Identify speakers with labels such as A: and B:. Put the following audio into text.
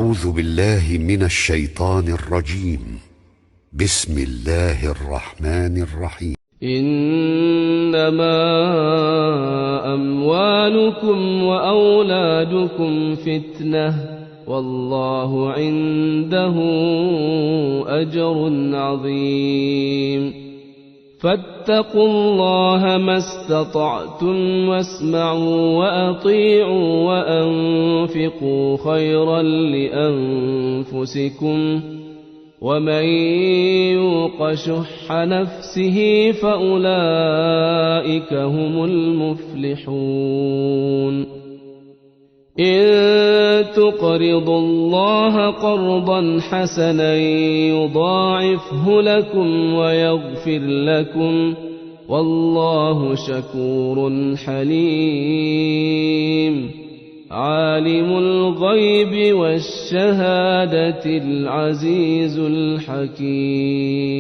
A: أعوذ بالله من الشيطان الرجيم. بسم الله الرحمن الرحيم.
B: إنما أموالكم وأولادكم فتنة والله عنده أجر عظيم. فاتقوا الله ما استطعتم واسمعوا وأطيعوا وأنفقوا خيرا لأنفسكم ومن يوق شح نفسه فأولئك هم المفلحون. إن تقرضوا الله قرضا حسنا يضاعفه لكم ويغفر لكم والله شكور حليم. عالم الغيب والشهادة العزيز الحكيم.